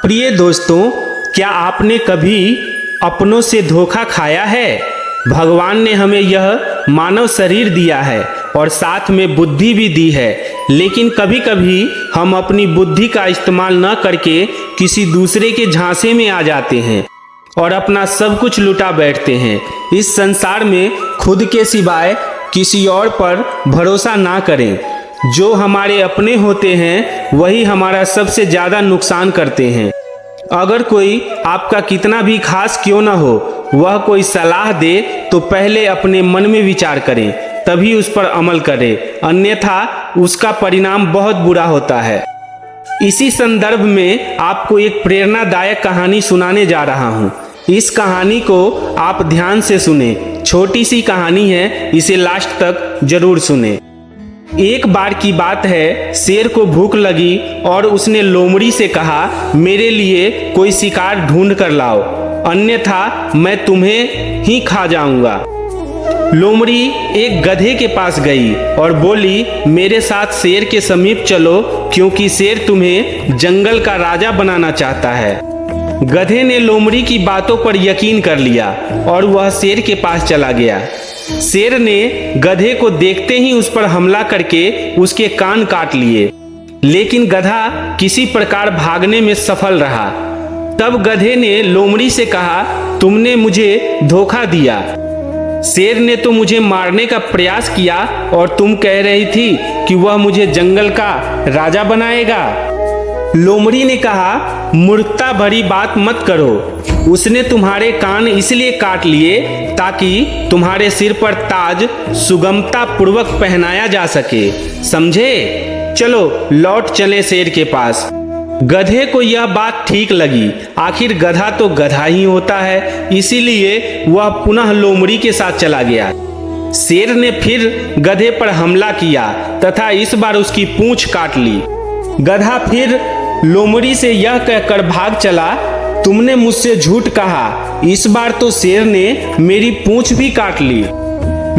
प्रिय दोस्तों, क्या आपने कभी अपनों से धोखा खाया है? भगवान ने हमें यह मानव शरीर दिया है और साथ में बुद्धि भी दी है, लेकिन कभी कभी हम अपनी बुद्धि का इस्तेमाल न करके किसी दूसरे के झांसे में आ जाते हैं और अपना सब कुछ लुटा बैठते हैं। इस संसार में खुद के सिवाय किसी और पर भरोसा ना करें। जो हमारे अपने होते हैं वही हमारा सबसे ज़्यादा नुकसान करते हैं। अगर कोई आपका कितना भी खास क्यों ना हो, वह कोई सलाह दे तो पहले अपने मन में विचार करें, तभी उस पर अमल करें, अन्यथा उसका परिणाम बहुत बुरा होता है। इसी संदर्भ में आपको एक प्रेरणादायक कहानी सुनाने जा रहा हूँ। इस कहानी को आप ध्यान से सुने। छोटी सी कहानी है, इसे लास्ट तक जरूर सुने। एक बार की बात है, शेर को भूख लगी और उसने लोमड़ी से कहा, मेरे लिए कोई शिकार ढूंढ कर लाओ, अन्यथा मैं तुम्हें ही खा जाऊंगा। लोमड़ी एक गधे के पास गई और बोली, मेरे साथ शेर के समीप चलो, क्योंकि शेर तुम्हें जंगल का राजा बनाना चाहता है। गधे ने लोमड़ी की बातों पर यकीन कर लिया और वह शेर के पास चला गया। शेर ने गधे को देखते ही उस पर हमला करके उसके कान काट लिए, लेकिन गधा किसी प्रकार भागने में सफल रहा। तब गधे ने लोमड़ी से कहा, तुमने मुझे धोखा दिया। शेर ने तो मुझे मारने का प्रयास किया और तुम कह रही थी कि वह मुझे जंगल का राजा बनाएगा। लोमड़ी ने कहा, मूर्खता भरी बात मत करो। उसने तुम्हारे कान इसलिए काट लिए ताकि तुम्हारे सिर पर ताज सुगमता पूर्वक पहनाया जा सके, समझे? चलो लौट चले शेर के पास। गधे को यह बात ठीक लगी। आखिर गधा तो गधा ही होता है, इसीलिए वह पुनः लोमड़ी के साथ चला गया। शेर ने फिर गधे पर हमला किया तथा इस बार उसकी पूंछ काट ली। गधा फिर लोमड़ी से यह कहकर भाग चला, तुमने मुझसे झूठ कहा। इस बार तो शेर ने मेरी पूंछ भी काट ली।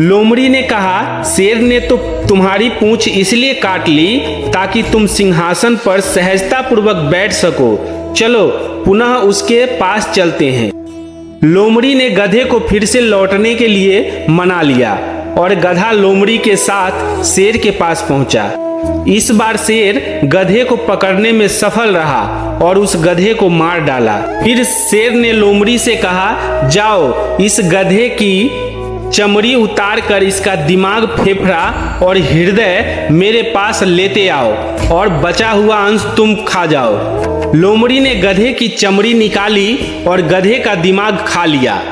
लोमड़ी ने कहा, शेर ने तो तुम्हारी पूंछ इसलिए काट ली ताकि तुम सिंहासन पर सहजता पूर्वक बैठ सको। चलो पुनः उसके पास चलते हैं। लोमड़ी ने गधे को फिर से लौटने के लिए मना लिया और गधा लोमड़ी के साथ शेर के पास पहुंचा। इस बार शेर गधे को पकड़ने में सफल रहा और उस गधे को मार डाला। फिर शेर ने लोमड़ी से कहा, जाओ इस गधे की चमड़ी उतार कर इसका दिमाग, फेफड़ा और हृदय मेरे पास लेते आओ और बचा हुआ अंश तुम खा जाओ। लोमड़ी ने गधे की चमड़ी निकाली और गधे का दिमाग खा लिया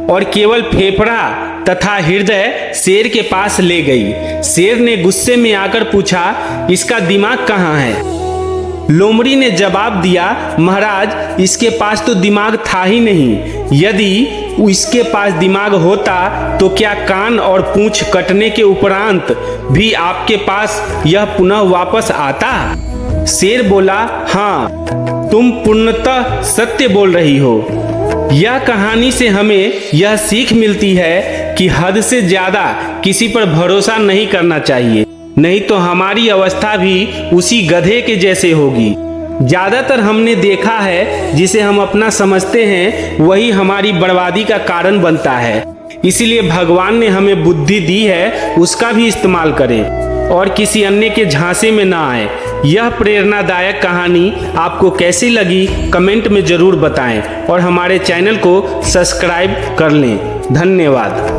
और केवल फेफड़ा तथा हृदय शेर के पास ले गई। शेर ने गुस्से में आकर पूछा, इसका दिमाग कहाँ है? लोमड़ी ने जवाब दिया, महाराज इसके पास तो दिमाग था ही नहीं। यदि इसके पास दिमाग होता तो क्या कान और पूंछ कटने के उपरांत भी आपके पास यह पुनः वापस आता? शेर बोला, हाँ तुम पूर्णतः सत्य बोल रही हो। यह कहानी से हमें यह सीख मिलती है कि हद से ज्यादा किसी पर भरोसा नहीं करना चाहिए, नहीं तो हमारी अवस्था भी उसी गधे के जैसे होगी। ज्यादातर हमने देखा है, जिसे हम अपना समझते हैं वही हमारी बर्बादी का कारण बनता है। इसीलिए भगवान ने हमें बुद्धि दी है, उसका भी इस्तेमाल करें और किसी अन्य के झांसे में ना आए। यह प्रेरणादायक कहानी आपको कैसी लगी कमेंट में जरूर बताएं और हमारे चैनल को सब्सक्राइब कर लें। धन्यवाद।